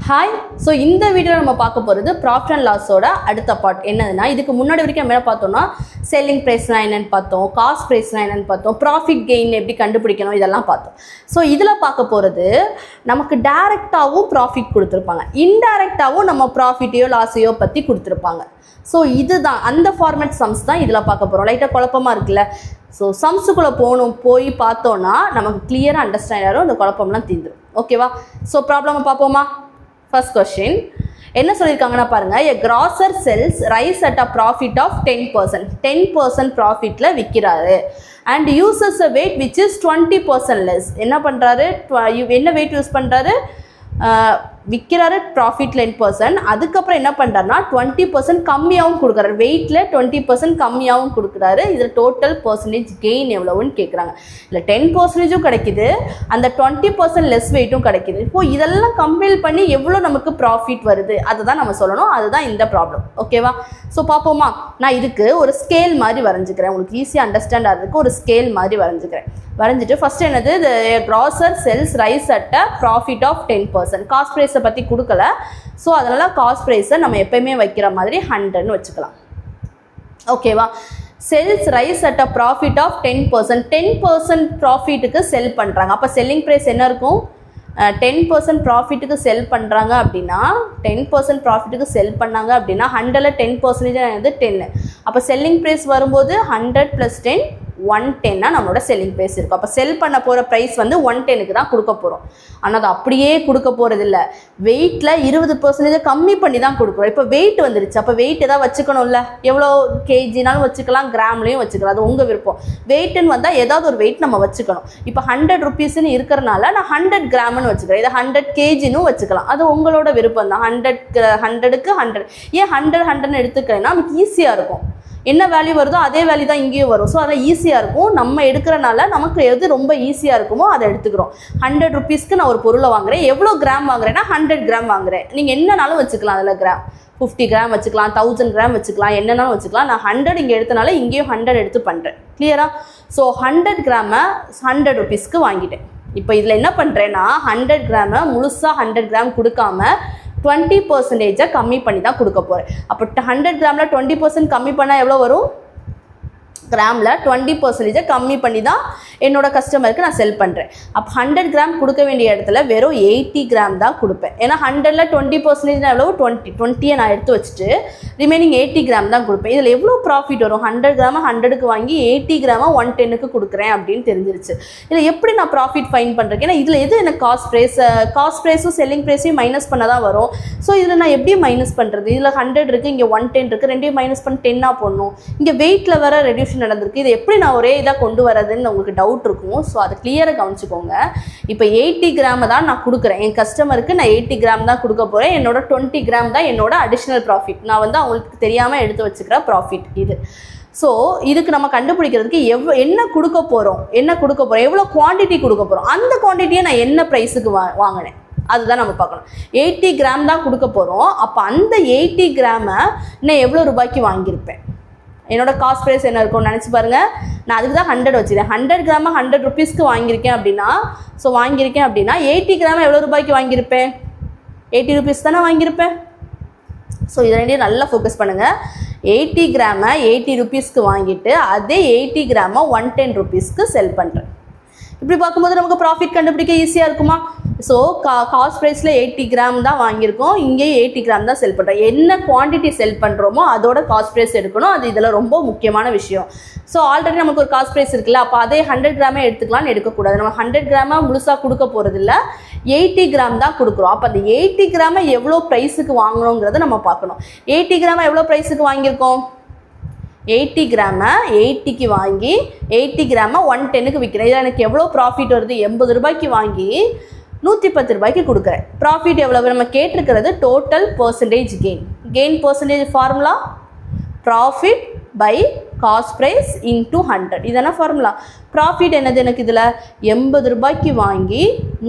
Hi. So இந்த வீடியோவில் நம்ம பார்க்க போகிறது ப்ராஃபிட் அண்ட் லாஸோட அடுத்த பார்ட். என்னதுன்னா, இதுக்கு முன்னாடி வரைக்கும் நம்ம என்ன பார்த்தோம்னா, செல்லிங் ப்ரைஸ்னால் என்னென்னு பார்த்தோம், காஸ்ட் ப்ரைஸ்னால் என்னென்னு பார்த்தோம், ப்ராஃபிட் கெயின் எப்படி கண்டுபிடிக்கணும், இதெல்லாம் பார்த்தோம். ஸோ இதில் பார்க்க போகிறது, நமக்கு டைரெக்டாகவும் ப்ராஃபிட் கொடுத்துருப்பாங்க, இன்டைரக்டாகவும் நம்ம ப்ராஃபிட்டையோ லாஸையோ பற்றி கொடுத்துருப்பாங்க. ஸோ இதுதான் அந்த ஃபார்மேட் சம்ஸ் தான் இதில் பார்க்க போகிறோம். லைட்டாக குழப்பமாக இருக்குல்ல. ஸோ சம்ஸுக்குள்ளே போய் பார்த்தோன்னா நமக்கு கிளியராக அண்டர்ஸ்டாண்ட் ஆகிடும், இந்த குழப்பம்லாம் தீர்ந்துடும். ஓகேவா? ஸோ ப்ராப்ளமை பார்ப்போமா? ஃபர்ஸ்ட் கொஸ்டின் என்ன சொல்லியிருக்காங்கன்னா பாருங்கள், a grocer sells rice at a profit of 10%. 10% ப்ராஃபிட்டில் விற்கிறாரு and uses a weight which is 20% less. என்ன பண்ணுறாரு, என்ன வெயிட் யூஸ் பண்ணுறாரு, விற்கிறாரு ப்ராஃபிட் 10%, அதுக்கப்புறம் என்ன பண்ணுறாருனா 20% கம்மியாகவும் கொடுக்குறாரு, வெயிட்டில் 20% கம்மியாகவும் கொடுக்குறாரு. இதில் டோட்டல் பர்சன்டேஜ் கெயின் எவ்வளோன்னு கேட்குறாங்க. இல்லை 10% கிடைக்குது, அந்த 20% லெஸ் வெயிட்டும் கிடைக்குது. இப்போது இதெல்லாம் கம்பேர் பண்ணி எவ்வளோ நமக்கு ப்ராஃபிட் வருது அதை தான் நம்ம சொல்லணும். அதுதான் இந்த ப்ராப்ளம். ஓகேவா? ஸோ பார்ப்போமா? நான் இதுக்கு ஒரு ஸ்கேல் மாதிரி வரைஞ்சிக்கிறேன், உங்களுக்கு ஈஸியாக அண்டர்ஸ்டாண்ட் ஆகிறதுக்கு ஒரு ஸ்கேல் மாதிரி வரைஞ்சிக்கிறேன். வரைஞ்சிட்டு ஃபஸ்ட்டு என்னது, grocer sells rice at a profit of 10%. Cost ப்ரைஸை பற்றி கொடுக்கல, ஸோ அதனால் காஸ்ட் ப்ரைஸை நம்ம எப்பயுமே வைக்கிற மாதிரி 100ன்னு வச்சுக்கலாம். ஓகேவா? Sells rice at a profit of 10%. 10% ப்ராஃபிட்டுக்கு செல் பண்ணுறாங்க. அப்போ செல்லிங் ப்ரைஸ் என்ன இருக்கும், 10% ப்ராஃபிட்டுக்கு செல் பண்ணுறாங்க அப்படின்னா, 10% ப்ராஃபிட்டுக்கு செல் பண்ணாங்க அப்படின்னா 100ல் 10% 10. அப்போ செல்லிங் ப்ரைஸ் வரும்போது 100 + 10 110 நம்மளோட செல்லிங் ப்ரைஸ் இருக்கும். அப்போ செல் பண்ண போகிற ப்ரைஸ் வந்து 110க்கு தான் கொடுக்க போகிறோம். ஆனால் அது அப்படியே கொடுக்க போகிறது இல்லை, வெயிட்டில் 20% கம்மி பண்ணி தான் கொடுக்குறோம். இப்போ வெயிட் வந்துருச்சு, அப்போ வெயிட் எதாவது வச்சுக்கணும்ல, எவ்வளோ கேஜினாலும் வச்சுக்கலாம், கிராம்லேயும் வச்சுக்கலாம், அது உங்கள் விருப்பம். வெயிட்டுன்னு வந்தால் ஏதாவது ஒரு வெயிட் நம்ம வச்சுக்கணும். இப்போ 100 ருபீஸ்ன்னு இருக்கிறனால நான் 100 கிராம்னு வச்சுக்கிறேன், இதை 100 கேஜின்னு வச்சுக்கலாம், அது உங்களோட விருப்பம் தான். 100க்கு 100 ஏன் 100 எடுத்துக்கிறேன்னா நமக்கு ஈஸியாக இருக்கும். என்ன வேல்யூ வருதோ அதே வேல்யூ தான் இங்கேயும் வரும். ஸோ அதை ஈஸியாக இருக்கும், நம்ம எடுக்கிறனால நமக்கு எது ரொம்ப ஈஸியாக இருக்குமோ அதை எடுத்துக்கிறோம். 100 ருபீஸ்க்கு நான் ஒரு பொருளை வாங்குறேன், எவ்வளோ கிராம் வாங்குறேன்னா 100 கிராம் வாங்குறேன். நீங்கள் என்னன்னாலும் வச்சுக்கலாம், அதில் கிராம் 50 கிராம் வச்சுக்கலாம், 1000 கிராம் வச்சுக்கலாம், என்னன்னாலும் வச்சுக்கலாம். நான் 100 இங்கே எடுத்தனால இங்கேயும் 100 எடுத்து பண்ணுறேன். கிளியரா? ஸோ 100 கிராமை 100 ருபீஸ்க்கு வாங்கிட்டேன். இப்போ இதில் என்ன பண்ணுறேன்னா 100 கிராமை முழுசாக 100 கிராம் கொடுக்காம 20% கம்மி பண்ணி தான் கொடுக்க போகிறேன். அப்போ 100 கிராமில் 20% கம்மி பண்ணால் எவ்வளோ வரும், கிராமில் 20% கம்மி பண்ணி தான் என்னோட கஸ்டமருக்கு நான் செல் பண்ணுறேன். அப்போ 100 கிராம் கொடுக்க வேண்டிய இடத்துல வெறும் 80 கிராம் தான் கொடுப்பேன். ஏன்னா 100ல் 20% எவ்வளோ, 20 நான் எடுத்து வச்சுட்டு ரிமைனிங் 80 கிராம் தான் கொடுப்பேன். இதில் எவ்வளோ ப்ராஃபிட் வரும், 100 கிராமை 100க்கு வாங்கி 80 கிராமை 110க்கு கொடுக்குறேன் அப்படின்னு தெரிஞ்சிருச்சு. இதில் எப்படி நான் ப்ராஃபிட் ஃபைன் பண்ணுறேன், ஏன்னா இதில் எது எனக்கு காஸ்ட் ப்ரைஸும் செல்லிங் ப்ரைஸையும் மைனஸ் பண்ண தான் வரும். ஸோ இதில் நான் எப்படி மைனஸ் பண்ணுறது, இதில் 100 இருக்குது, இங்கே 110 இருக்குது, ரெண்டையும் மைனஸ் பண்ணி 10ஆக போடணும். இங்கே வெயிட்டில் வர ரெடியூஷன் நடந்திருக்கு, இதை எப்படி நான் ஒரே இதாக கொண்டு வரதுன்னு உங்களுக்கு டவுட் இருக்கும். ஸோ அதை கிளியராக கவனிச்சுக்கோங்க. இப்போ 80 கிராம் தான் நான் கொடுக்குறேன் என் கஸ்டமருக்கு, நான் 80 கிராம் தான் கொடுக்க போகிறேன். என்னோட 20 கிராம் தான் என்னோட அடிஷ்னல் ப்ராஃபிட், நான் வந்து அவங்களுக்கு தெரியாமல் எடுத்து வச்சுக்கிற ப்ராஃபிட் இது. ஸோ இதுக்கு நம்ம கண்டுபிடிக்கிறதுக்கு என்ன கொடுக்க போகிறோம், எவ்வளோ குவான்டிட்டி கொடுக்க போகிறோம், அந்த குவான்டிட்டியை நான் என்ன ப்ரைஸுக்கு வாங்கினேன் அதுதான் நம்ம பார்க்கணும். 80 கிராம் தான் கொடுக்க போகிறோம். அப்போ அந்த 80 கிராமை நான் எவ்வளோ ரூபாய்க்கு வாங்கியிருப்பேன், என்னோட காஸ்ட் ப்ரைஸ் என்ன இருக்கும்னு நினச்சி பாருங்கள். நான் அதுக்கு தான் 100 வச்சுக்கிறேன். 100 கிராமை 100 ருபீஸ்க்கு வாங்கியிருக்கேன் அப்படின்னா, 80 கிராமை எவ்வளோ ரூபாய்க்கு வாங்கியிருப்பேன், 80 ருபீஸ் தானே வாங்கியிருப்பேன். ஸோ இதை ரெண்டையும் நல்லா ஃபோக்கஸ் பண்ணுங்கள். 80 கிராமை 80 ருபீஸ்க்கு வாங்கிட்டு அதே 80 கிராமை 110 ருபீஸ்க்கு செல் பண்ணுறேன். இப்படி பார்க்கும்போது நமக்கு ப்ராஃபிட் கண்டுபிடிக்க ஈஸியாக இருக்குமா? ஸோ காஸ்ட் ப்ரைஸில் 80 கிராம் தான் வாங்கியிருக்கோம், இங்கேயும் 80 கிராம் தான் செல் பண்ணுறோம். என்ன குவான்டிட்டி செல் பண்ணுறோமோ அதோட காஸ்ட் ப்ரைஸ் எடுக்கணும், அது இதில் ரொம்ப முக்கியமான விஷயம். ஸோ ஆல்ரெடி நமக்கு ஒரு காஸ்ட் ப்ரைஸ் இருக்குல்ல, அப்போ அதே 100 கிராமே எடுத்துக்கலாம்னு எடுக்கக்கூடாது. நம்ம 100 கிராமாக முழுசாக கொடுக்க போகிறதில்ல, 80 கிராம் தான் கொடுக்குறோம். அப்போ அந்த 80 கிராமை எவ்வளோ ப்ரைஸுக்கு வாங்கணுங்கிறத நம்ம பார்க்கணும். 80 கிராமை எவ்வளோ ப்ரைஸுக்கு வாங்கியிருக்கோம், 80 கிராமை 80க்கு வாங்கி 80 கிராமை 110க்கு விற்கிறேன். இதில் எனக்கு எவ்வளோ ப்ராஃபிட் வருது, 80 ரூபாய்க்கு வாங்கி 110 ரூபாய்க்கு கொடுக்குறேன். ப்ராஃபிட் எவ்வளவு நம்ம கேட்டிருக்கிறது, total percentage gain percentage formula profit by cost price into 100. இதான ஃபார்முலா. ப்ராஃபிட் என்னது, எனக்கு இதில் 80 ரூபாய்க்கு வாங்கி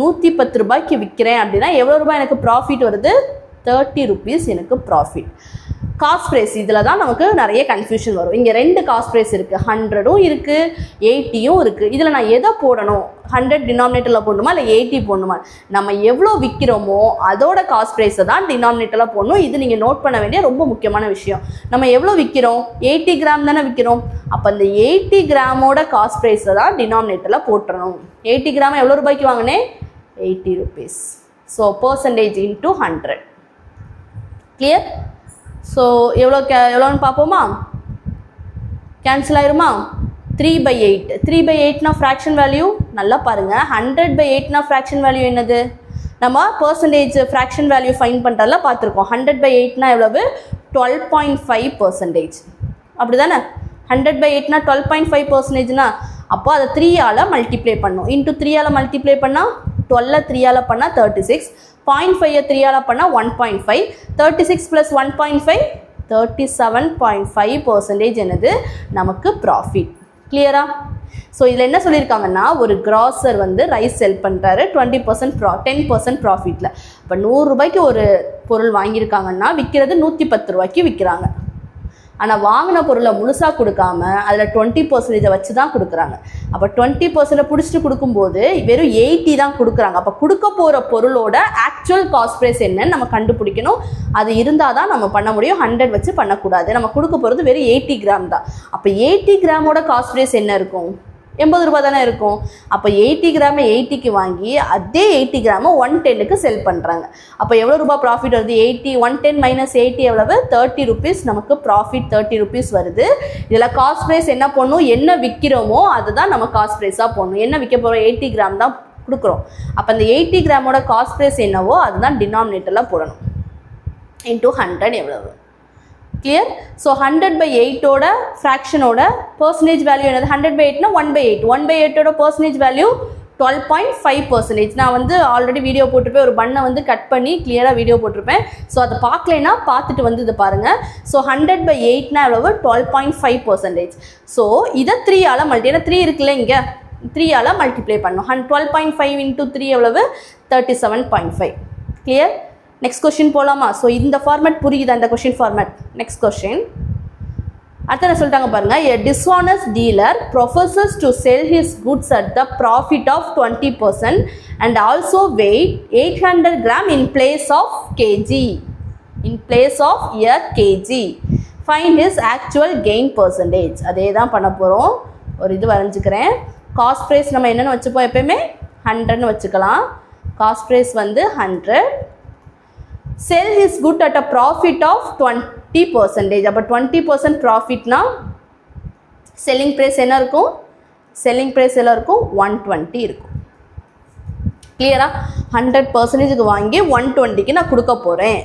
110 ரூபாய்க்கு விற்கிறேன் அப்படின்னா எவ்வளோ ரூபாய் எனக்கு ப்ராஃபிட் வருது, 30 ருபீஸ் எனக்கு ப்ராஃபிட். காஸ்ட் ப்ரைஸ் இதில் தான் நமக்கு நிறைய கன்ஃபியூஷன் வரும். இங்கே 2 காஸ்ட் ப்ரைஸ் இருக்குது, 100ம் இருக்குது, 80யும் இருக்குது. இதில் நான் எதை போடணும், 100 டினாமினேட்டரில் போடணுமா இல்லை 80 போடணுமா? நம்ம எவ்வளோ விற்கிறோமோ அதோட காஸ்ட் ப்ரைஸை தான் டினாமினேட்டரில் போடணும். இது நீங்கள் நோட் பண்ண வேண்டிய ரொம்ப முக்கியமான விஷயம். நம்ம எவ்வளோ விற்கிறோம், 80 கிராம் தானே விற்கிறோம். அப்போ அந்த 80 கிராமோட காஸ்ட் ப்ரைஸை தான் டினாமினேட்டரில் போட்டுறணும். 80 கிராம் எவ்வளோ ரூபாய்க்கு வாங்கினேன், 80 rupees. So percentage into 100. Clear? So எவ்வளோன்னு பார்ப்போமா? கேன்சல் ஆயிருமா? 3/8. 3/8னா ஃப்ராக்ஷன் வேல்யூ நல்லா பாருங்கள். 100/8னா ஃப்ராக்ஷன் வேல்யூ என்னது? நம்ம பர்சன்டேஜ் ஃப்ராக்ஷன் வேல்யூ ஃபைன் பண்ணுறதுல பார்த்துருக்கோம். 100/8னா எவ்வளவு? 12.5%. அப்படி தானே? 100/8னா 12.5%னா அப்போ அதை 3ஆல் மல்டிப்ளை பண்ணணும். இன்ட்டு 3ஆல் மல்டிப்ளை பண்ணால் 12 3ஆல் பண்ணால் 36, 0.5 3ஆல் பண்ணால் 1.5, 36 + 1.5 37.5% என்னது நமக்கு ப்ராஃபிட். கிளியரா? ஸோ இதில் என்ன சொல்லியிருக்காங்கன்னா, ஒரு கிராசர் வந்து ரைஸ் செல் பண்ணுறாரு 10% ப்ராஃபிட்டில். இப்போ 100 ரூபாய்க்கு ஒரு பொருள் வாங்கியிருக்காங்கன்னா விற்கிறது 110 ரூபாய்க்கு விற்கிறாங்க. ஆனால் வாங்கின பொருளை முழுசாக கொடுக்காம அதில் 20% வச்சு தான் கொடுக்குறாங்க. அப்போ 20% பிடிச்சிட்டு கொடுக்கும்போது வெறும் 80 தான் கொடுக்குறாங்க. அப்போ கொடுக்க போகிற பொருளோட ஆக்சுவல் காஸ்ட் ப்ரைஸ் என்னன்னு நம்ம கண்டுபிடிக்கணும். அது இருந்தால் தான் நம்ம பண்ண முடியும். 100 வச்சு பண்ணக்கூடாது. நம்ம கொடுக்க போகிறது வெறும் 80 கிராம் தான். அப்போ 80 கிராமோட காஸ்ட் ப்ரைஸ் என்ன இருக்கும்? 80 ரூபா தானே இருக்கும். அப்போ 80 கிராமை 80க்கு வாங்கி அதே 80 கிராமை 110க்கு செல் பண்ணுறாங்க. அப்போ எவ்வளோ ரூபா ப்ராஃபிட் வருது? 110 - 80 எவ்வளவு? 30 rupees. நமக்கு ப்ராஃபிட் 30 rupees வருது. இதில் காஸ்ட் ப்ரைஸ் என்ன பண்ணணும், என்ன விற்கிறோமோ அதுதான் நம்ம காஸ்ட் ப்ரைஸாக போடணும். என்ன விற்க போகிறோம்? 80 கிராம் தான் கொடுக்குறோம். அப்போ அந்த 80 கிராமோட காஸ்ட் ப்ரைஸ் என்னவோ அதுதான் டினாமினேட்டரில் போடணும். இன்ட்டு 100 எவ்வளவு? கிளியர்? ஸோ 100/8ஓட ஃப்ராக்ஷனோட பர்சன்டேஜ் வேல்யூ என்னது? 100/8னா 1/8. 1/8ஓட பர்சன்டேஜ் வேல்யூ 12.5%. நான் வந்து ஆல்ரெடி வீடியோ போட்டிருப்பேன். ஒரு பண்ணை வந்து கட் பண்ணி கிளியராக வீடியோ போட்டிருப்பேன். ஸோ அதை பார்க்கலைன்னா பார்த்துட்டு வந்து இது பாருங்கள். ஸோ 100/8னா எவ்வளவு? 12.5%. ஸோ இதை 3ஆல் ஏன்னா 3 இருக்குல்ல, இங்கே 3ஆல் மல்டிப்ளை பண்ணணும். 12.5 × 3 எவ்வளவு? 37.5. கிளியர்? நெக்ஸ்ட் கொஸ்டின் போகலாமா? ஸோ இந்த ஃபார்மேட் புரியுதா, இந்த கொஸ்டின் ஃபார்மேட்? நெக்ஸ்ட் கொஸ்டின் அடுத்த என்ன சொல்லிட்டாங்க பாருங்க. A dishonest dealer professes to sell his goods at the profit of 20% and also weigh 800 gram in place of kg. In place of a kg. Find his actual gain percentage. அதே தான் பண்ண போகிறோம். ஒரு இது வரைஞ்சிக்கிறேன். காஸ்ட் ப்ரைஸ் நம்ம என்னென்னு வச்சுப்போம், எப்பயுமே 100ன்னு வச்சுக்கலாம். காஸ்ட் ப்ரைஸ் வந்து 100. Sell his good at a profit of 20%. அப்போ 20% ப்ராஃபிட்னா செல்லிங் ப்ரைஸ் என்ன இருக்கும்? செல்லிங் ப்ரைஸ் எல்லாம் இருக்கும் 120 இருக்கும். கிளியரா? 100%க்கு வாங்கி 120க்கு நான் கொடுக்க போகிறேன்.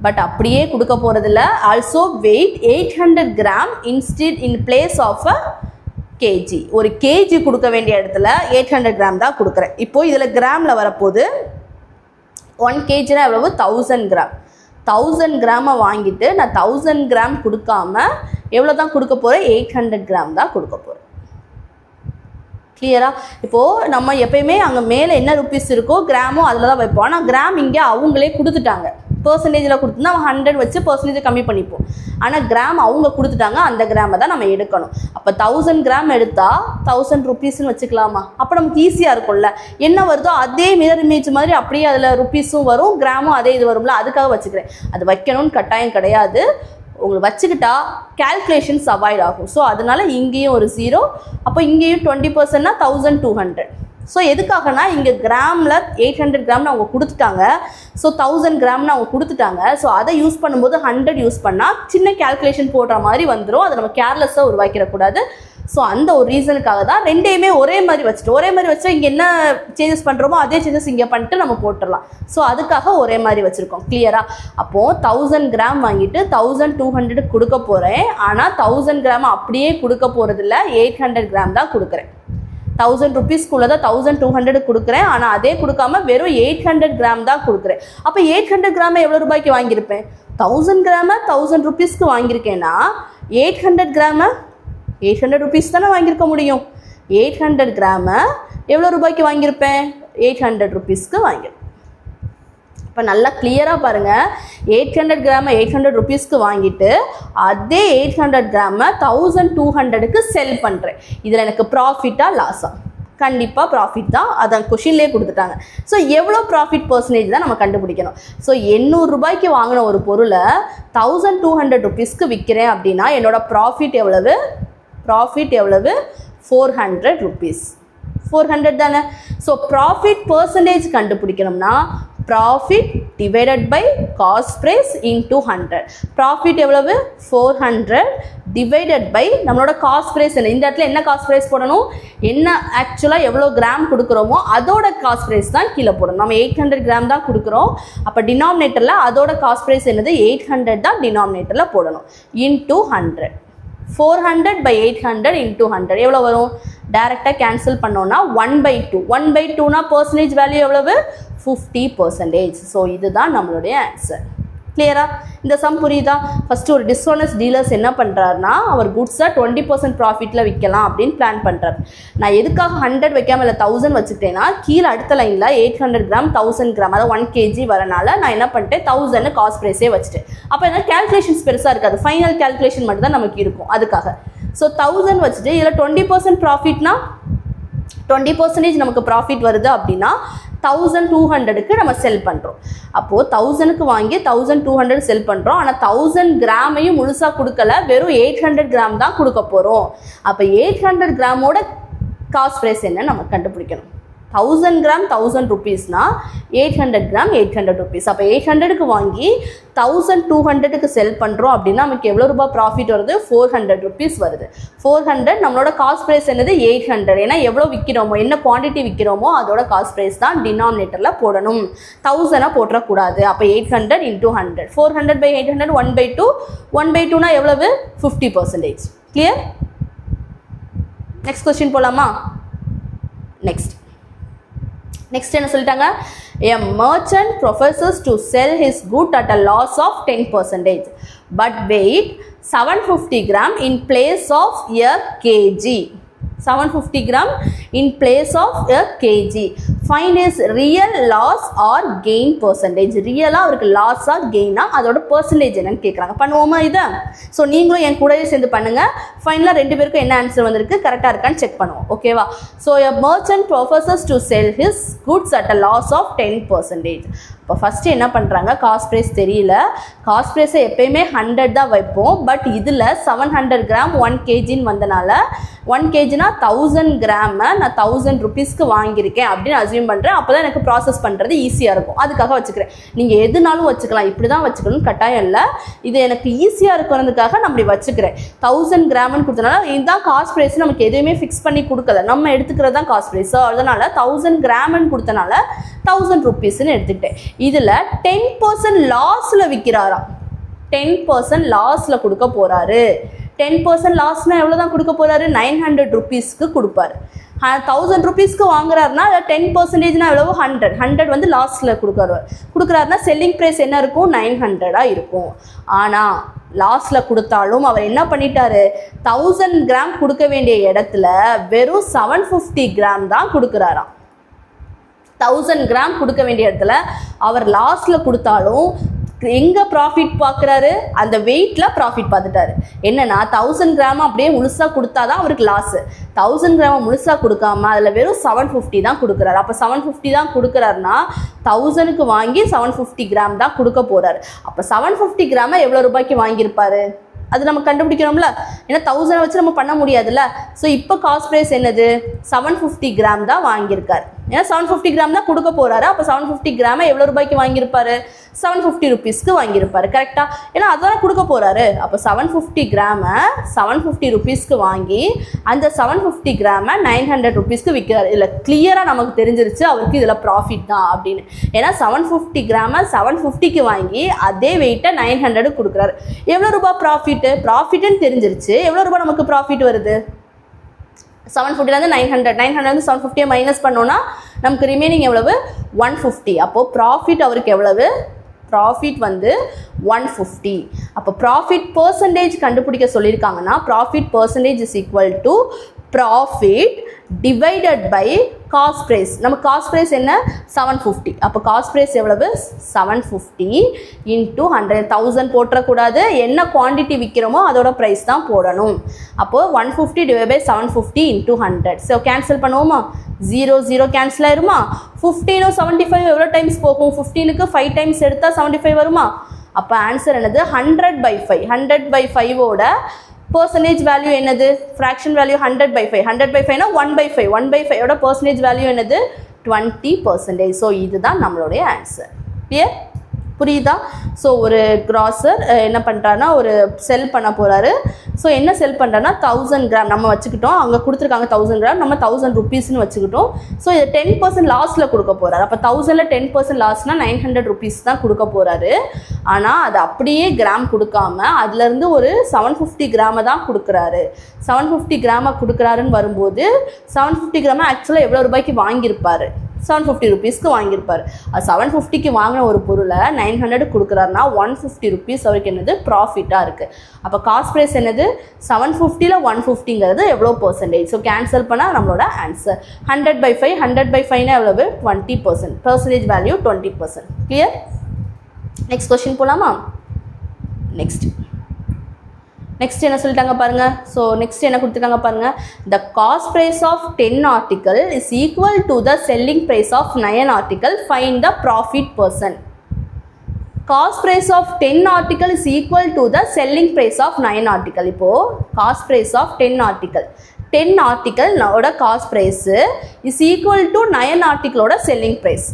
பட் அப்படியே கொடுக்க போகிறதில்ல. Also weight 800 gram instead in place of a KG. ஒரு கேஜி கொடுக்க வேண்டிய இடத்துல 800 கிராம் தான் கொடுக்குறேன். இப்போது இதில் கிராமில் வரப்போது 1 kgனா எவ்வளவு? 1000 கிராம். 1000 கிராமை வாங்கிட்டு நான் 1000 கிராம் கொடுக்காம எவ்வளோ தான் கொடுக்க போகிறேன்? 800 கிராம் தான் கொடுக்க போகிறேன். கிளியரா? இப்போது நம்ம எப்பயுமே அங்கே மேலே என்ன ருப்பீஸ் இருக்கோ கிராமோ அதில் தான் வைப்போம். ஆனால் கிராம் இங்கே அவங்களே கொடுத்துட்டாங்க. பர்சன்டேஜில் கொடுத்துருந்தா அவங்க 100 வச்சு பர்சன்டேஜை கம்மி பண்ணிப்போம். ஆனால் கிராம் அவங்க கொடுத்துட்டாங்க, அந்த கிராமை தான் நம்ம எடுக்கணும். அப்போ 1000 கிராம் எடுத்தால் 1000 rupeesன்னு வச்சுக்கலாமா? அப்போ நமக்கு ஈஸியாக இருக்கும்ல. என்ன வருதோ அதே மிரர் இமேஜ் மாதிரி அப்படியே அதில் ருப்பீஸும் வரும், கிராமும் அதே இது வரும்ல. அதுக்காக வச்சுக்கிறேன். அது வைக்கணும்னு கட்டாயம் கிடையாது. உங்களுக்கு வச்சுக்கிட்டா கேல்குலேஷன்ஸ் அவாய்ட் ஆகும். ஸோ அதனால் இங்கேயும் ஒரு 0. அப்போ இங்கேயும் 20%னா 1200. ஸோ எதுக்காகனா இங்கே கிராமில் 800 கிராம்னு அவங்க கொடுத்துட்டாங்க. ஸோ 1000 கிராம்னு அவங்க கொடுத்துட்டாங்க. ஸோ அதை யூஸ் பண்ணும்போது 100 யூஸ் பண்ணால் சின்ன கேல்குலேஷன் போடுற மாதிரி வந்துடும். அதை நம்ம கேர்லெஸ்ஸாக உருவாக்கிடக்கூடாது. ஸோ அந்த ஒரு ரீசனுக்காக தான் ரெண்டையுமே ஒரே மாதிரி வச்சுட்டு, ஒரே மாதிரி வச்சா இங்கே என்ன சேஞ்சஸ் பண்ணுறோமோ அதே சேஞ்சஸ் இங்கே பண்ணிட்டு நம்ம போட்டுடலாம். ஸோ அதுக்காக ஒரே மாதிரி வச்சுருக்கோம். கிளியரா? அப்போது 1000 கிராம் வாங்கிட்டு 1200 கொடுக்க போகிறேன். ஆனால் 1000 கிராம் அப்படியே கொடுக்க போகிறதில்ல, 800 கிராம் தான் கொடுக்குறேன். 1000 rupeesக்குள்ளே தான் 1200 கொடுக்குறேன். ஆனால் அதே கொடுக்காம வெறும் 800 கிராம் தான் கொடுக்குறேன். அப்போ 800 கிராமை எவ்வளோ ரூபாய்க்கு வாங்கியிருப்பேன்? 1000 கிராமை 1000 rupeesக்கு வாங்கியிருக்கேன்னா 800 கிராமை 800 rupees தானே வாங்கியிருக்க முடியும். 800 கிராமை எவ்வளோ ரூபாய்க்கு வாங்கியிருப்பேன்? 800 rupeesக்கு வாங்கியிருப்பேன். இப்போ நல்லா கிளியராக பாருங்கள், 800 கிராமை 800 ருபீஸ்க்கு வாங்கிட்டு அதே 800 கிராமை 1200க்கு செல் பண்ணுறேன். இதில் எனக்கு ப்ராஃபிட்டாக லாஸா? கண்டிப்பாக ப்ராஃபிட் தான். அதை கொஷின்லேயே கொடுத்துட்டாங்க. ஸோ எவ்வளோ ப்ராஃபிட் பர்சன்டேஜ் தான் நம்ம கண்டுபிடிக்கணும். ஸோ 800 ரூபாய்க்கு வாங்கின ஒரு பொருளை 1200 ருபீஸ்க்கு விற்கிறேன் அப்படின்னா என்னோட ப்ராஃபிட் எவ்வளவு? 400 ருபீஸ். 400 தானே. ஸோ ப்ராஃபிட் பர்சன்டேஜ் கண்டுபிடிக்கணும்னா profit divided by cost price into 100. Profit எவ்வளவு? 400 டிவைடட் பை நம்மளோட காஸ்ட் ப்ரைஸ் என்ன? இந்த இடத்துல என்ன காஸ்ட் ப்ரைஸ் போடணும்? என்ன ஆக்சுவலாக எவ்வளோ கிராம் கொடுக்குறோமோ அதோட காஸ்ட் ப்ரைஸ் தான் கீழே போடணும். நம்ம 800 கிராம் தான் கொடுக்குறோம். அப்போ டினாமினேட்டரில் அதோட காஸ்ட் ப்ரைஸ் என்னது? 800 தான் டினாமினேட்டரில் போடணும். இன்டூ 100. 400 by 800 into 100 எவ்வளோ வரும்? டைரெக்டாக கேன்சல் பண்ணோன்னா 1/2. 1/2னா பர்சன்டேஜ் வேல்யூ எவ்வளவு? 50%. ஸோ இதுதான் நம்மளுடைய ஆன்சர். கிளியரா? இந்த சம் புரியுதா? ஃபஸ்ட்டு ஒரு டிஸ்ஹானஸ்ட் டீலர்ஸ் என்ன பண்ணுறாருனா அவர் குட்ஸை 20% ப்ராஃபிட்டில் விற்கலாம் அப்படின்னு பிளான் பண்ணுறாரு. நான் எதுக்காக 100 வைக்காமல் இல்லை 1000 வச்சுக்கிட்டேன்னா கீழே அடுத்த லைனில் 800 கிராம் 1000 கிராம் அதாவது 1 kg வரனால நான் என்ன பண்ணிட்டேன்? 1000 காஸ்ட் ப்ரைஸே வச்சுட்டேன். அப்போ என்ன கேல்குலேஷன்ஸ் பெருசாக இருக்காது, ஃபைனல் கேல்குலேஷன் மட்டும் தான் நமக்கு இருக்கும். அதுக்காக ஸோ 1000 வச்சுட்டு இதில் 20% ப்ராஃபிட்னா 20% நமக்கு ப்ராஃபிட் வருது அப்படின்னா 1200க்கு நம்ம செல் பண்ணுறோம். அப்போது 1000க்கு வாங்கி 1200 செல் பண்ணுறோம். ஆனால் 1000 கிராமையும் முழுசாக கொடுக்கல, வெறும் 800 கிராம் தான் கொடுக்க போகிறோம். அப்போ 800 கிராமோட காஸ்ட் ப்ரைஸ் என்ன நம்ம கண்டுபிடிக்கணும். 1000 கிராம் 1000 ருபீஸ்னா 800 கிராம் 800 ருபீஸ். அப்போ 800க்கு வாங்கி 1200க்கு செல் பண்ணுறோம் அப்படின்னா நமக்கு எவ்வளோ ரூபாய் ப்ராஃபிட் வருது? 400 ருபீஸ் வருது. 400 நம்மளோட காஸ்ட் ப்ரைஸ் என்னது? 800. ஏன்னா எவ்வளோ விற்கிறோமோ, என்ன குவான்டிட்டி விற்கிறோமோ அதோட காஸ்ட் ப்ரைஸ் தான் டினாமினேட்டரில் போடணும். 1000 போட்டுறக்கூடாது. அப்போ 800 into 100. 400 by 800 1/2. 1/2னா எவ்வளவு? 50%. கிளியர்? நெக்ஸ்ட் கொஸ்டின் போகலாமா? நெக்ஸ்ட் என்ன சொல்லிட்டாங்க? A merchant professes to sell his good at a loss of 10%, but weight 750 gram in place of a kg. 750 gram in place of a kg. Find his real loss or gain percentage. ரியலாக அவருக்கு லாஸா கெயினா அதோட percentage என்னன்னு கேட்குறாங்க. பண்ணுவோமா இதை? So நீங்களும் என் கூடவே சேர்ந்து பண்ணுங்கள். ஃபைனலாக 2 பேருக்கும் என்ன ஆன்சர் வந்திருக்கு, கரெக்டாக இருக்கான்னு செக் பண்ணுவோம். ஓகேவா? So a merchant professes to sell his goods at a loss of 10%. இப்போ ஃபஸ்ட்டு என்ன பண்ணுறாங்க? காஸ்ட் ப்ரைஸ் தெரியல. காஸ்ட் ப்ரைஸை எப்பயுமே 100 தான் வைப்போம். பட் இதில் 700 கிராம் 1 kgன்னு வந்தனால 1 kgனா 1000 கிராமை நான் 1000 ருபீஸ்க்கு வாங்கியிருக்கேன் அப்படின்னு அசியூம் பண்ணுறேன். அப்போ தான் எனக்கு ப்ராசஸ் பண்ணுறது ஈஸியாக இருக்கும். அதுக்காக வச்சுக்கிறேன். நீங்கள் எதுனாலும் வச்சுக்கலாம், இப்படி தான் வச்சுக்கணும்னு கட்டாயம் இல்லை. இது எனக்கு ஈஸியாக இருக்கிறதுக்காக நான் அப்படி வச்சுக்கிறேன். 1000 கிராம்னு கொடுத்தனால இதுதான் காஸ்ட் ப்ரைஸ். நமக்கு எதுவுமே ஃபிக்ஸ் பண்ணி கொடுக்கல, நம்ம எடுத்துக்கிறது தான் காஸ்ட் ப்ரைஸ். ஸோ அதனால் 1000 கிராம்னு கொடுத்தனால 1000 ருபீஸ்ன்னு எடுத்துக்கிட்டேன். இதில் 10% லாஸில் விற்கிறாராம். 10% லாஸில் கொடுக்க போகிறாரு. 10% லாஸ்னால் எவ்வளோ தான் கொடுக்க போகிறாரு? 900 ருபீஸ்க்கு கொடுப்பாரு. 1000 ருபீஸ்க்கு வாங்குறாருன்னா 10%னா எவ்வளோ? 100 வந்து லாஸ்ட்டில் கொடுக்குறாருன்னா செல்லிங் ப்ரைஸ் என்ன இருக்கும்? 900 இருக்கும். ஆனால் லாஸ்ட்டில் கொடுத்தாலும் அவர் என்ன பண்ணிட்டாரு? 1000 கிராம் கொடுக்க வேண்டிய இடத்துல வெறும் 750 கிராம் தான் கொடுக்குறாராம். 1000 கிராம் கொடுக்க வேண்டிய இடத்துல அவர் லாஸ்ட்டில் கொடுத்தாலும் எங்கே ப்ராஃபிட் பார்க்குறாரு? அந்த வெயிட்டில் ப்ராஃபிட் பார்த்துட்டாரு. என்னென்னா 1000 கிராம் அப்படியே முழுசாக கொடுத்தா தான் அவருக்கு லாஸு. 1000 கிராமை முழுசாக கொடுக்காம அதில் வெறும் 750 தான் கொடுக்குறாரு. அப்போ 750 தான் கொடுக்குறாருன்னா 1000க்கு வாங்கி 750 கிராம் தான் கொடுக்க போகிறாரு. அப்போ 750 கிராமை எவ்வளோ ரூபாய்க்கு வாங்கியிருப்பாரு? அது நம்ம கண்டுபிடிக்கணும்ல. ஏன்னா 1000 வச்சு நம்ம பண்ண முடியாதுல்ல. ஸோ இப்போ காஸ்ட் ப்ரைஸ் என்னது? 750 கிராம் தான் வாங்கியிருக்காரு. ஏன்னா 750 கிராம் தான் கொடுக்க போகிறாரு. அப்போ 750 கிராமை எவ்வளோ ரூபாய்க்கு வாங்கியிருப்பாரு? 750 ருபீஸ்க்கு வாங்கியிருப்பாரு. கரெக்டாக? ஏன்னா அதான் கொடுக்க போகிறாரு. அப்போ 750 கிராமை 750 ருபீஸ்க்கு வாங்கி அந்த 750 கிராமை 900 ருபீஸ்க்கு விற்கிறாரு. இதில் கிளியராக நமக்கு தெரிஞ்சிருச்சு அவருக்கு இதில் ப்ராஃபிட் தான் அப்படின்னு. ஏன்னா 750 கிராமை 750க்கு வாங்கி அதே வெயிட்டை 900 கொடுக்குறாரு. எவ்வளோ ரூபாய் ப்ராஃபிட்டுன்னு தெரிஞ்சிருச்சு. எவ்வளோ ரூபாய் நமக்கு ப்ராஃபிட் வருது? 750லேருந்து 900 வந்து 750 மைனஸ் பண்ணோன்னா நமக்கு ரிமைனிங் எவ்வளவு? 150. அப்போது ப்ராஃபிட் அவருக்கு எவ்வளவு? ப்ராஃபிட் வந்து 150. அப்போ ப்ராஃபிட் பர்சன்டேஜ் கண்டுபிடிக்க சொல்லியிருக்காங்கன்னா profit percentage is equal to profit divided by cost price. நம்ம காஸ்ட் ப்ரைஸ் என்ன 750. அப்போ காஸ்ட் ப்ரைஸ் எவ்வளவு 750 இன்ட்டு 100. 1000 போட்டுறக்கூடாது, என்ன குவான்டிட்டி விற்கிறோமோ அதோட ப்ரைஸ் தான் போடணும். அப்போது 150 divide by 750 into 100. So cancel பண்ணுவோமா? 0 0 கேன்சல் ஆயிருமா? 15 75 எவ்வளோ டைம்ஸ் போகும்? 15க்கு 5 டைம்ஸ் எடுத்தால் 75 வருமா? அப்போ ஆன்சர் என்னது 100/5. 100/5ஓட percentage value என்னது? fraction value 100/5. 100/5 னா 1/5. 1/5ஓட percentage value என்னது? 20%. ஸோ இதுதான் நம்மளுடைய ஆன்சர். கிளியர்? புரியுதா? ஸோ ஒரு கிராசர் என்ன பண்ணுறாருன்னா ஒரு செல் பண்ண போகிறாரு. ஸோ என்ன செல் பண்ணுறாருன்னா 1000 கிராம் நம்ம வச்சுக்கிட்டோம். அங்கே கொடுத்துருக்காங்க 1000 கிராம், நம்ம 1000 ருபீஸ்னு வச்சுக்கிட்டோம். ஸோ இது 10% லாஸில் கொடுக்க போகிறாரு. அப்போ 1000ல் 10% லாஸ்னால் 900 ருபீஸ் தான் கொடுக்க போகிறாரு. ஆனால் அது அப்படியே கிராம் கொடுக்காம அதுலேருந்து ஒரு 750 கிராமை தான் கொடுக்குறாரு. 750 கிராமை கொடுக்குறாருன்னு வரும்போது 750 கிராமை ஆக்சுவலாக எவ்வளோ ரூபாய்க்கு வாங்கியிருப்பார்? 750 ருபீஸ்க்கு வாங்கியிருப்பார். அது 750க்கு வாங்கின ஒரு பொருளை 900 கொடுக்குறாருன்னா 150 ருபீஸ் அவருக்கு என்னது ப்ராஃபிட்டாக இருக்குது. அப்போ காஸ்ட் ப்ரைஸ் என்னது 750ல் 150ங்கிறது எவ்வளோ பர்சன்டேஜ்? ஸோ கேன்சல் பண்ணால் நம்மளோட ஆன்சர் 100/5. 100/5னா எவ்வளவு? 20%. Percentage value 20%. Clear? Next question போகலாமா? நெக்ஸ்ட் என்ன சொல்லிட்டாங்க பாருங்க. ஸோ நெக்ஸ்ட் என்ன கொடுத்துருக்காங்க பாருங்க. The cost price of 10 article is equal to the selling price of 9 article. Find the profit percent. Cost price of 10 article is equal to the selling price of 9 article. இப்போது cost price of 10 article 10 ஆர்டிக்கலோட cost price is equal to 9 ஆர்டிக்கலோட selling price.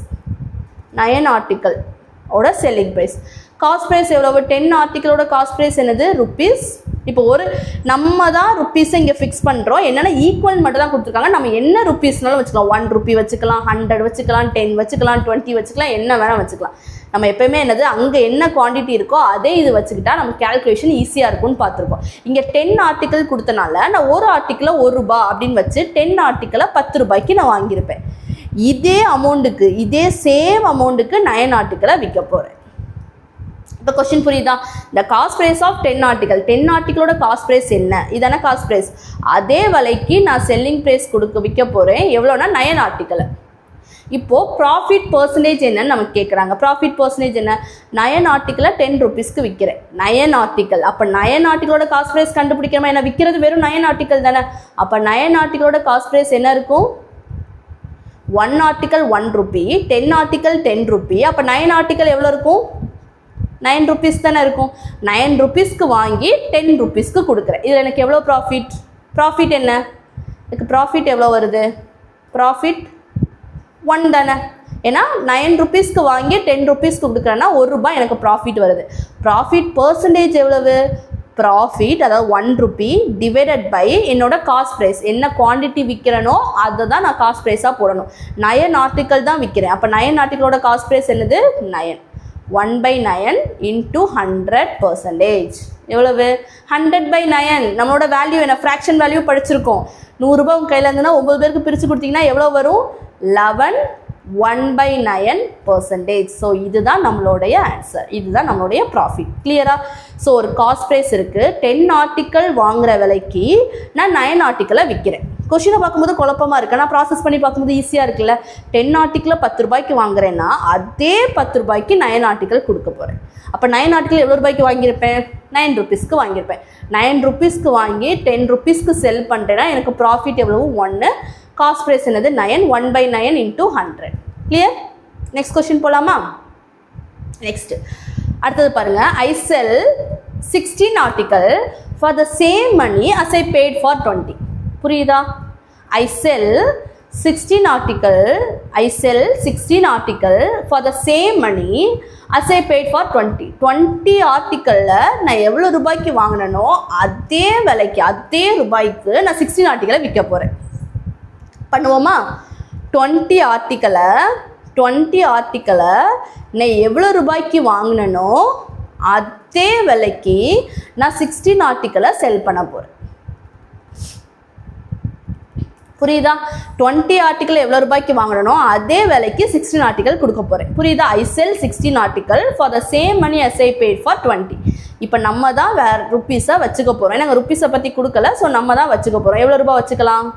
9 ஆர்டிக்கலோட selling price cost price எவ்வளவு? 10 ஆர்டிக்கலோட cost price என்னது? Rupees. இப்போ ஒரு நம்ம தான் ருப்பீஸை இங்கே ஃபிக்ஸ் பண்ணுறோம். என்னென்னா ஈக்குவல் மட்டும் தான் கொடுத்துருக்காங்க. நம்ம என்ன ருப்பீஸ்னாலும் வச்சுக்கலாம். 1 ரூபி வச்சுக்கலாம், 100 வச்சுக்கலாம், 10 வச்சுக்கலாம், 20 வச்சுக்கலாம், என்ன வேணால் வச்சுக்கலாம். நம்ம எப்போயுமே என்னது அங்கே என்ன குவான்டிட்டி இருக்கோ அதே இது வச்சுக்கிட்டா நம்ம கேல்குலேஷன் ஈஸியாக இருக்கும்னு பார்த்துருக்கோம். இங்கே 10 ஆர்டிக்கல் கொடுத்தனால நான் ஒரு ஆர்டிக்கலை 1 ரூபா அப்படின்னு வச்சு 10 ஆர்டிக்கலை 10 ரூபாய்க்கு நான் வாங்கியிருப்பேன். இதே அமௌண்ட்டுக்கு இதே சேம் அமௌண்ட்டுக்கு 9 ஆர்டிக்கலை விற்க போகிறேன். இப்போ கொஸ்டின் புரியுதா? இந்த காஸ்ட் ப்ரைஸ் ஆஃப் 10 ஆர்டிக்கல் 10 ஆர்டிக்கலோட காஸ்ட் ப்ரைஸ் என்ன? இதான காஸ்ட் ப்ரைஸ். அதே விலைக்கு நான் செல்லிங் ப்ரைஸ் விற்க போகிறேன். எவ்வளோனா 9 ஆர்டிக்கலை. இப்போது ப்ராஃபிட் பர்சன்டேஜ் என்னன்னு நமக்கு கேட்குறாங்க. ப்ராஃபிட் பர்சன்டேஜ் என்ன? 9 ஆர்டிக்கலை 10 ருபீஸ்க்கு விற்கிறேன். 9 ஆர்டிக்கல். அப்போ 9 ஆர்டிக்கலோட காஸ்ட் ப்ரைஸ் கண்டுபிடிக்கிறமா? என்ன விற்கிறது வெறும் 9 ஆர்டிக்கல் தானே. அப்போ 9 ஆர்டிக்கலோட காஸ்ட் ப்ரைஸ் என்ன இருக்கும்? 1 ஆர்டிக்கல் 1 ரூபி, 10 ஆர்டிக்கல் 10 ரூபி. அப்போ 9 ஆர்டிக்கல் எவ்வளோ இருக்கும்? 9 ருபீஸ் தானே இருக்கும். 9 ருபீஸ்க்கு வாங்கி 10 ருபீஸ்க்கு கொடுக்குறேன். இதில் எனக்கு எவ்வளோ ப்ராஃபிட்? ப்ராஃபிட் என்ன? எனக்கு ப்ராஃபிட் எவ்வளோ வருது? ப்ராஃபிட் 1 தானே. ஏன்னா 9 ருபீஸ்க்கு வாங்கி 10 ருபீஸ்க்கு கொடுக்குறேன்னா 1 ரூபாய் எனக்கு ப்ராஃபிட் வருது. ப்ராஃபிட் பர்சன்டேஜ் எவ்வளவு? ப்ராஃபிட் அதாவது 1 ரூபி டிவைடட் பை என்னோட காஸ்ட் ப்ரைஸ். என்ன குவான்டிட்டி விற்கிறனோ அதை தான் நான் காஸ்ட் ப்ரைஸாக போடணும். 9 ஆர்டிக்கல் தான் விற்கிறேன். அப்போ 9 ஆர்டிக்கலோட காஸ்ட் ப்ரைஸ் என்னது? 9. 1/9 இன்ட்டு 100%. எவ்வளவு? 100/9. நம்மளோட வேல்யூ என்ன? ஃப்ராக்ஷன் வேல்யூ படிச்சிருக்கோம். 100 ரூபாய் உங்கள் கையில் இருந்ததுன்னா 9 பேருக்கு பிரித்து கொடுத்தீங்கன்னா எவ்வளோ வரும்? 11. 1/9%. ஸோ இதுதான் நம்மளுடைய ஆன்சர். இதுதான் நம்மளுடைய ப்ராஃபிட். கிளியரா? ஸோ ஒரு காஸ்ட் ப்ரைஸ் இருக்குது. 10 ஆர்டிக்கல் வாங்குகிற விலைக்கு நான் 9 ஆர்டிக்கலை விற்கிறேன். கொஷினை பார்க்கும்போது குழப்பமாக இருக்குது. நான் ப்ராசஸ் பண்ணி பார்க்கும்போது ஈஸியாக இருக்குல்ல. 10 ஆர்டிக்கலை 10 ரூபாய்க்கு வாங்குறேன்னா அதே 10 ரூபாய்க்கு 9 ஆர்டிக்கல் கொடுக்க போகிறேன். அப்போ 9 ஆர்டிக்கல் எவ்வளோ ரூபாய்க்கு வாங்கியிருப்பேன்? 9 ருபீஸ்க்கு வாங்கியிருப்பேன். 9 ருபீஸ்க்கு வாங்கி 10 ருபீஸ்க்கு செல் பண்ணுறேன்னா எனக்கு ப்ராஃபிட் எவ்வளவு? 1. காஸ்ட் ப்ரைஸ் என்னது? 9. 1/9 இன்ட்டு 100. கிளியர்? நெக்ஸ்ட் கொஸ்டின் போகலாமா? நெக்ஸ்ட் அடுத்தது பாருங்க. I sell 16 article for the same money as I paid for 20. புரியுதா? I sell 16 article for the same money as I paid for 20. 20 ஆர்டிக்கலில் நான் எவ்வளோ ரூபாய்க்கு வாங்கினனோ அதே விலைக்கு அதே ரூபாய்க்கு நான் 16 ஆர்டிக்கலை விற்க போகிறேன். பண்ணுவோமா? 20 ஆர்டிக்கலை நான் எவ்வளோ ரூபாய்க்கு வாங்கினனோ அதே விலைக்கு நான் 16 ஆர்டிக்கலை செல் பண்ண போகிறேன். புரியுதா? 20 ஆர்டிக்கல் எவ்வளோ ரூபாய்க்கு வாங்கணும் அதே விலைக்கு 16 ஆர்டிக்கல் கொடுக்க போகிறேன். புரியுதா? I sell 16 article for the same money as I paid for 20. இப்போ நம்ம தான் வேறு ருப்பீஸை வச்சுக்க போகிறோம். நாங்கள் ருப்பீஸை பற்றி கொடுக்கல, ஸோ நம்ம தான் வச்சுக்க போகிறோம். எவ்வளோ ரூபா வச்சுக்கலாம்?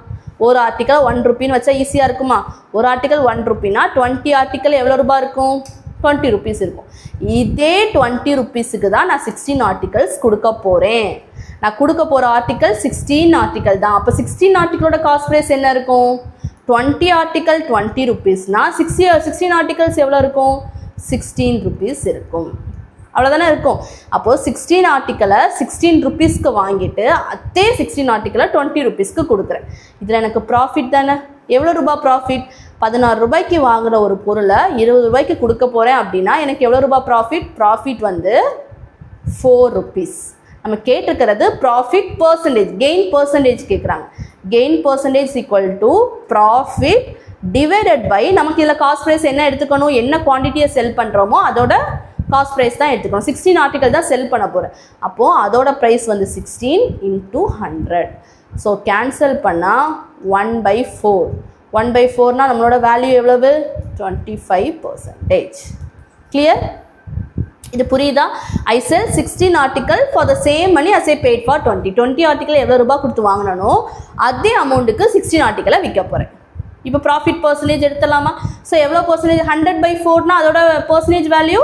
ஒரு ஆர்டிக்கல் 1 ரூபின்னு வச்சா ஈஸியாக இருக்குமா? ஒரு ஆர்டிக்கல் 1 ரூபினா 20 ஆர்டிக்கல் எவ்வளோ ரூபா இருக்கும்? 20 ருபீஸ் இருக்கும். இதே 20 ருபீஸுக்கு தான் நான் 16 ஆர்டிகல்ஸ் கொடுக்க போகிறேன். நான் கொடுக்க போகிற ஆர்டிக்கல் 16 ஆர்டிக்கல் தான். அப்போ 16 ஆர்டிக்கலோட காஸ்ட் ப்ரைஸ் என்ன இருக்கும்? 20 ஆர்டிக்கல் 20 ருபீஸ்னா 16 ஆர்டிகல்ஸ் எவ்வளோ இருக்கும்? 16 ருபீஸ் இருக்கும். அவ்வளோதானே இருக்கும். அப்போது 16 ஆர்டிக்கலை 16 ருபீஸ்க்கு வாங்கிட்டு அதே 16 ஆர்டிக்கலை 20 ருபீஸ்க்கு கொடுக்குறேன். இதில் எனக்கு ப்ராஃபிட் தானே. எவ்வளோ ரூபா ப்ராஃபிட்? 16 ரூபாய்க்கு வாங்குகிற ஒரு பொருளை 20 ரூபாய்க்கு கொடுக்க போகிறேன் அப்படின்னா எனக்கு எவ்வளோ ரூபா ப்ராஃபிட்? ப்ராஃபிட் வந்து 4 ருபீஸ். நம்ம கேட்டிருக்கிறது ப்ராஃபிட் பர்சன்டேஜ், கெயின் பர்சன்டேஜ் கேட்குறாங்க. Gain percentage equal to profit divided by நமக்கு இதில் காஸ்ட் ப்ரைஸ் என்ன எடுத்துக்கணும்? என்ன குவான்டிட்டியை செல் பண்ணுறோமோ அதோட காஸ்ட் ப்ரைஸ் தான் எடுத்துக்கணும். 16 ஆர்டிக்கல் தான் செல் பண்ண போகிறேன். அப்போது அதோட ப்ரைஸ் வந்து 16 × 100. ஸோ கேன்சல் பண்ணால் 1/4. 1/4னா நம்மளோட வேல்யூ எவ்வளவு? 25%. கிளியர்? இது புரியுதா? I sell 16 article for the same money as I paid for 20 article எவ்வளோ ரூபா கொடுத்து வாங்கினோ அதே அமௌண்ட்டுக்கு 16 ஆர்டிக்கலை விற்க போகிறேன். இப்போ ப்ராஃபிட் பர்சன்டேஜ் எடுத்துடலாமா? ஸோ எவ்வளோ பர்சன்டேஜ்? 100/4னா அதோட பர்சன்டேஜ் வேல்யூ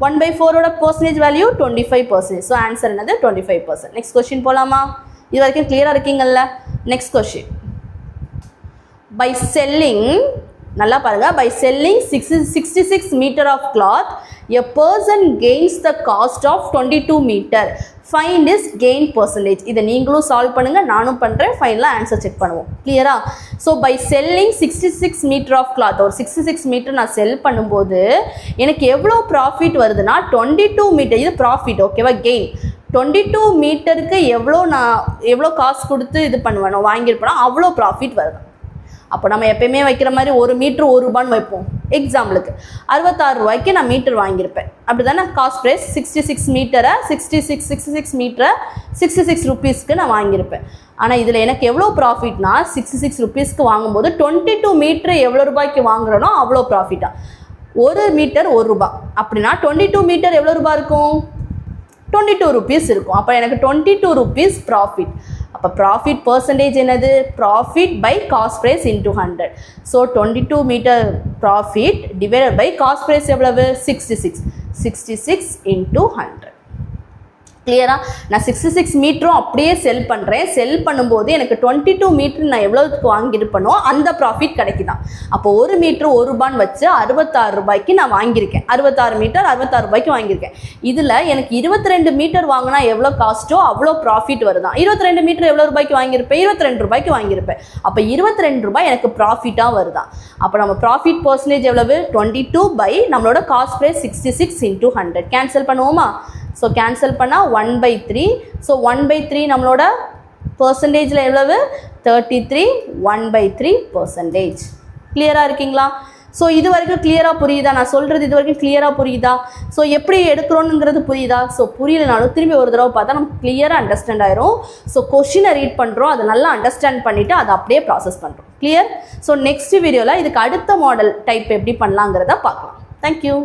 1/4ஓட பர்சன்டேஜ் வேல்யூ 25%. ஸோ ஆன்சர் என்னது? 25%. நெக்ஸ்ட் கொஸ்டின் போகலாமா? இது வரைக்கும் கிளியராக இருக்கீங்கல்ல? Next question. பை செல்லிங், நல்லா பாருங்க, by selling 66 meter of cloth a person gains the cost of 22 meter. Find is gain percentage. இதை நீங்களும் சால்வ் பண்ணுங்கள், நானும் பண்ணுறேன். ஃபைனலாக ஆன்சர் செக் பண்ணுவோம். கிளியரா? So by selling 66 meter of cloth, ஒரு 66 மீட்டர் நான் செல் பண்ணும்போது எனக்கு எவ்வளோ ப்ராஃபிட் வருதுன்னா 22 மீட்டர். இது ப்ராஃபிட், ஓகேவா? கெயின் 22 மீட்டருக்கு எவ்வளோ காசு கொடுத்து இது பண்ணுவேனோ வாங்கியிருப்போனா அவ்வளோ ப்ராஃபிட் வருது. அப்போ நம்ம எப்பயுமே வைக்கிற மாதிரி 1 மீட்ரு 1 ரூபான்னு வைப்போம். எக்ஸாம்பிளுக்கு 66 ரூபாய்க்கு நான் மீட்டர் வாங்கியிருப்பேன். அப்படி தானே? காஸ்ட் ப்ரைஸ் 66 மீட்டரை 66 மீட்டரை 66 ருபீஸ்க்கு நான் வாங்கியிருப்பேன். ஆனால் இதில் எனக்கு எவ்வளோ ப்ராஃபிட்னா 66 ருபீஸ்க்கு வாங்கும்போது 22 மீட்ரு எவ்வளோ ரூபாய்க்கு வாங்குறனோ அவ்வளோ ப்ராஃபிட்டாக. 1 மீட்டர் 1 ரூபா அப்படின்னா 22 மீட்டர் எவ்வளோ ரூபா இருக்கும்? 22 ருபீஸ் இருக்கும். அப்போ எனக்கு 22 ருபீஸ் ப்ராஃபிட். அப்போ ப்ராஃபிட் பர்சன்டேஜ் என்னது? Profit by cost price into 100. So 22 meter profit divided by cost price எவ்வளவு? 66 இன்டூ 100. கிளியரா? நான் 66 மீட்டரும் அப்படியே செல் பண்ணுறேன். செல் பண்ணும்போது எனக்கு 22 மீட்டர் நான் எவ்வளோத்துக்கு வாங்கியிருப்பனோ அந்த ப்ராஃபிட் கிடைக்குதான். அப்போ 1 மீட்ரு 1 ரூபான்னு வச்சு 66 ரூபாய்க்கு நான் வாங்கியிருக்கேன். 66 மீட்டர் 66 ரூபாய்க்கு வாங்கியிருக்கேன். இதில் எனக்கு 22 மீட்டர் வாங்கினா எவ்வளோ காஸ்ட்டோ அவ்வளோ ப்ராஃபிட் வருதான். 22 மீட்டர் எவ்வளோ ரூபாய்க்கு வாங்கியிருப்பேன்? 22 ரூபாய்க்கு வாங்கியிருப்பேன். அப்போ 22 ரூபாய் எனக்கு ப்ராஃபிட்டாக வருதான். அப்போ நம்ம ப்ராஃபிட் பர்சன்டேஜ் எவ்வளவு? 22 பை நம்மளோட காஸ்ட் ப்ரைஸ் 66 இன்டூ 100. கேன்சல் பண்ணுவோமா? ஸோ கேன்சல் பண்ணால் 1/3. ஸோ 1/3 நம்மளோட பர்சன்டேஜில் எவ்வளவு? 33. 1/3%. கிளியராக இருக்கீங்களா? ஸோ இது வரைக்கும் கிளியராக புரியுதா? நான் சொல்கிறது இது வரைக்கும் கிளியராக புரியுதா? ஸோ எப்படி எடுக்கிறோன்னுங்கிறது புரியுதா? ஸோ புரியலனாலும் திரும்பி ஒரு தடவை பார்த்தா நமக்கு கிளியராக அண்டர்ஸ்டாண்ட் ஆயிரும். ஸோ கொஷினை ரீட் பண்ணுறோம், அதை நல்லா அண்டர்ஸ்டாண்ட் பண்ணிவிட்டு அதை அப்படியே ப்ராசஸ் பண்ணுறோம். கிளியர்? ஸோ நெக்ஸ்ட் வீடியோவில் இதுக்கு அடுத்த மாடல் டைப் எப்படி பண்ணலாங்கிறத பார்க்கலாம். தேங்க்யூ.